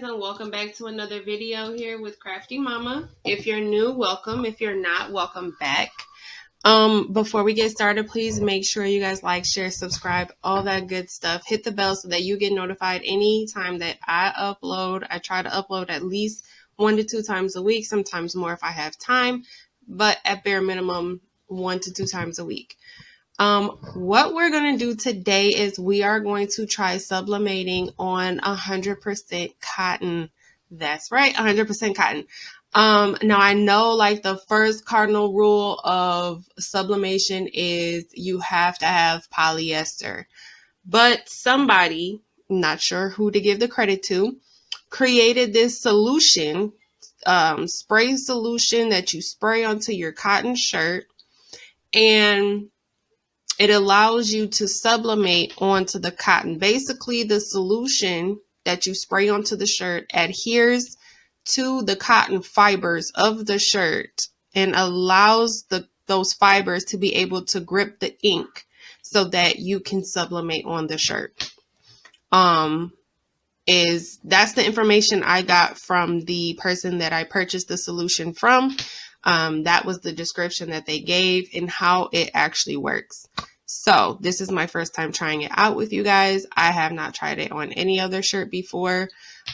and welcome back to another video here with Crafty Mama. If you're new, welcome. If you're not, welcome back. Before we get started, please make sure you guys like, share, subscribe, all that good stuff. Hit the bell so that you get notified anytime that I upload. I try to upload at least 1 to 2 times a week, sometimes more if I have time, but at bare minimum 1 to 2 times a week. What we're going to do today is we are going to try sublimating on 100% cotton. That's right, 100% cotton. Now I know like the first cardinal rule of sublimation is you have to have polyester, but somebody, not sure who to give the credit to, created this solution, spray solution that you spray onto your cotton shirt, and it allows you to sublimate onto the cotton. Basically, the solution that you spray onto the shirt adheres to the cotton fibers of the shirt and allows those fibers to be able to grip the ink so that you can sublimate on the shirt. That's the information I got from the person that I purchased the solution from. That was the description that they gave and how it actually works. So this is my first time trying it out with you guys. I have not tried it on any other shirt before.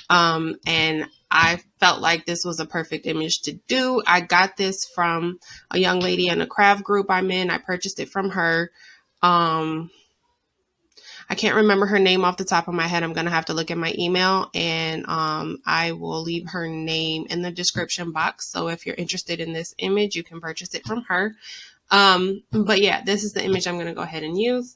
And I felt like this was a perfect image to do. I got this from a young lady in a craft group I'm in. I purchased it from her. I can't remember her name off the top of my head. I'm going to have to look at my email, and I will leave her name in the description box. So if you're interested in this image, you can purchase it from her. But yeah, this is the image I'm going to go ahead and use.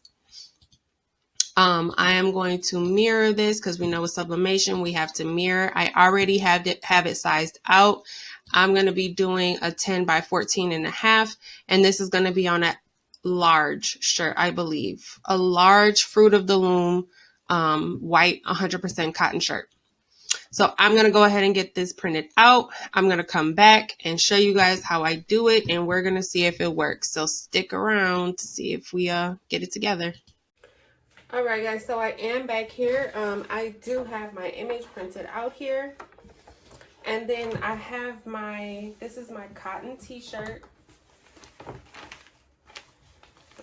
I am going to mirror this because we know with sublimation, we have to mirror. I already have it sized out. I'm going to be doing a 10 by 14.5, and this is going to be on a large shirt, I believe. A large Fruit of the Loom, white 100% cotton shirt. So I'm going to go ahead and get this printed out. I'm going to come back and show you guys how I do it, and we're going to see if it works. So stick around to see if we get it together. All right, guys, so I am back here. I do have my image printed out here. And then I have this is my cotton t-shirt.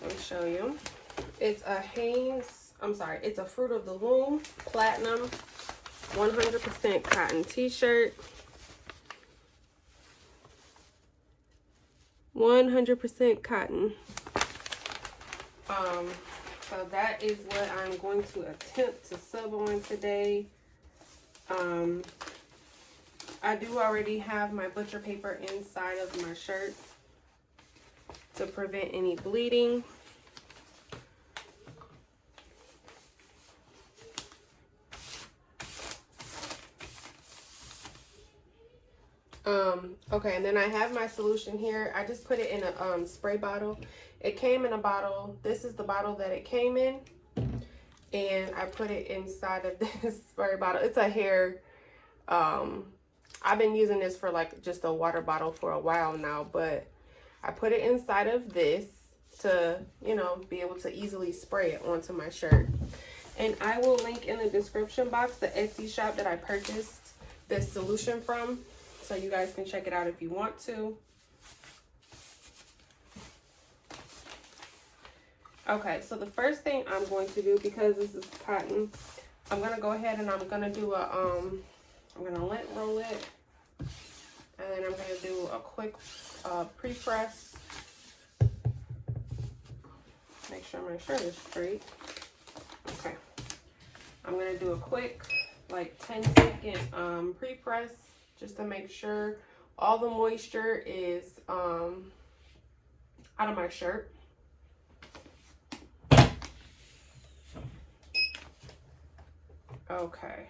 Let me show you. It's a it's a Fruit of the Loom Platinum 100% cotton t-shirt. 100% cotton. So that is what I'm going to attempt to sub on today. I do already have my butcher paper inside of my shirt to prevent any bleeding. Okay, and then I have my solution here. I just put it in a spray bottle. It came in a bottle. This is the bottle that it came in, and I put it inside of this spray bottle. It's a hair. I've been using this for like just a water bottle for a while now, but I put it inside of this to, you know, be able to easily spray it onto my shirt. And I will link in the description box the Etsy shop that I purchased this solution from, so you guys can check it out if you want to. Okay, so the first thing I'm going to do, because this is cotton, I'm going to go ahead and I'm going to do I'm going to lint roll it, and then I'm going to do a quick pre-press. Make sure my shirt is straight. Okay, I'm going to do a quick like 10-second pre-press just to make sure all the moisture is out of my shirt. Okay,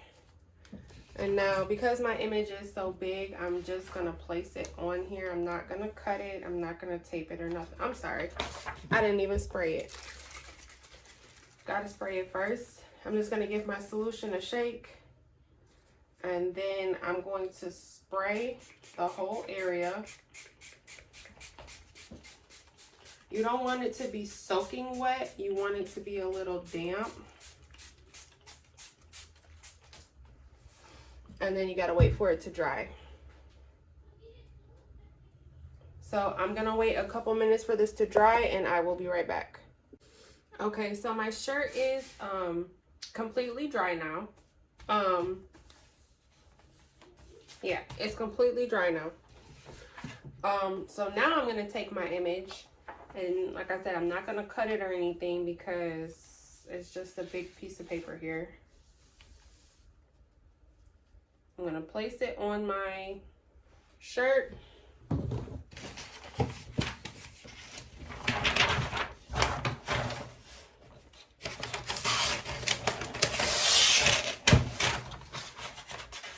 and now because my image is so big, I'm just gonna place it on here. I'm not gonna cut it. I'm not gonna tape it or nothing. I'm sorry, I didn't even spray it. Gotta spray it first. I'm just gonna give my solution a shake, and then I'm going to spray the whole area. You don't want it to be soaking wet. You want it to be a little damp. and then you gotta wait for it to dry. So I'm gonna wait a couple minutes for this to dry, and I will be right back. Okay, so my shirt is completely dry now. Yeah, it's completely dry now. So now I'm gonna take my image, and like I said, I'm not gonna cut it or anything because it's just a big piece of paper here. I'm gonna place it on my shirt.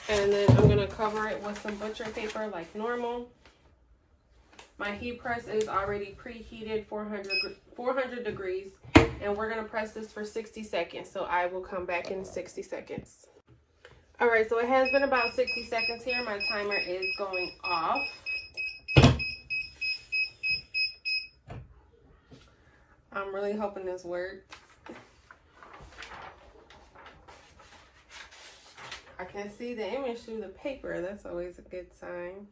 And then I'm gonna cover it with some butcher paper like normal. My heat press is already preheated 400 degrees, and we're gonna press this for 60 seconds. So I will come back in 60 seconds. All right, so it has been about 60 seconds here. My timer is going off. I'm really hoping this works. I can see the image through the paper. That's always a good sign.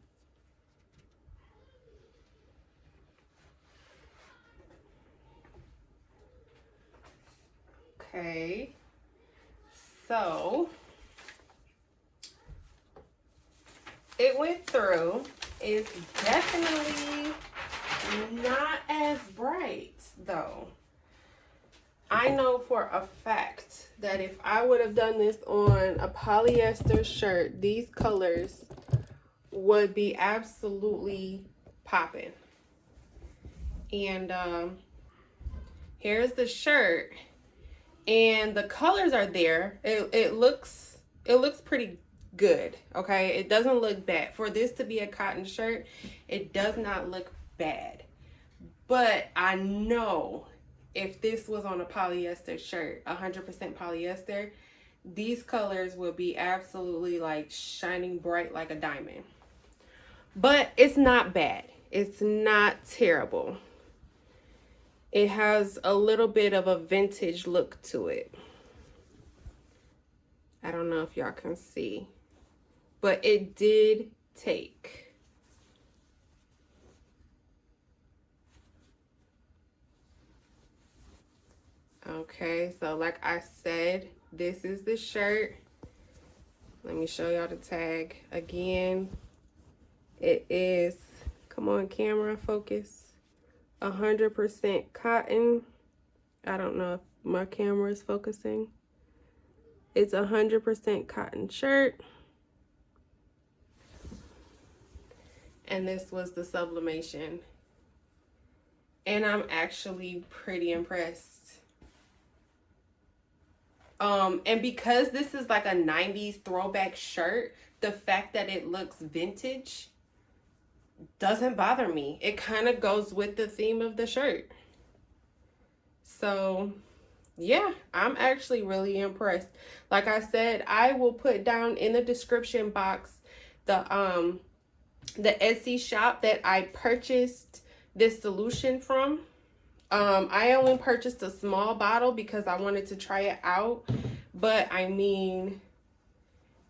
Okay, so it went through. It's definitely not as bright though. I know for a fact that if I would have done this on a polyester shirt, these colors would be absolutely popping. And here's the shirt, and the colors are there. It looks pretty good. Okay, it doesn't look bad for this to be a cotton shirt. It does not look bad, but I know if this was on a polyester shirt, 100% polyester, these colors will be absolutely like shining bright like a diamond. But it's not bad. It's not terrible. It has a little bit of a vintage look to it. I don't know if y'all can see, but it did take. Okay, so like I said, this is the shirt. Let me show y'all the tag again. It is, come on camera, focus, 100% cotton. I don't know if my camera is focusing. It's 100% cotton shirt. And this was the sublimation. And I'm actually pretty impressed. And because this is like a 90s throwback shirt, the fact that it looks vintage doesn't bother me. It kind of goes with the theme of the shirt. So yeah, I'm actually really impressed. Like I said, I will put down in the description box the Etsy shop that I purchased this solution from. I only purchased a small bottle because I wanted to try it out. But I mean,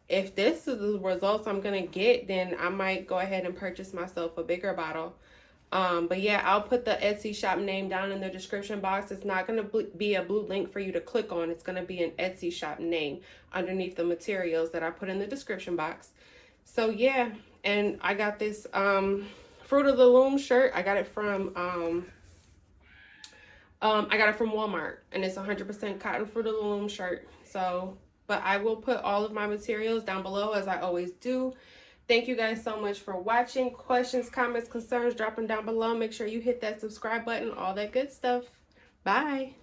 if this is the results I'm gonna get, then I might go ahead and purchase myself a bigger bottle. But yeah, I'll put the Etsy shop name down in the description box. It's not gonna be a blue link for you to click on. It's gonna be an Etsy shop name underneath the materials that I put in the description box. So yeah, and I got this Fruit of the Loom shirt. I got it from Walmart, and it's 100% cotton Fruit of the Loom shirt. So, but I will put all of my materials down below as I always do. Thank you guys so much for watching. Questions, comments, concerns, drop them down below. Make sure you hit that subscribe button, all that good stuff. Bye.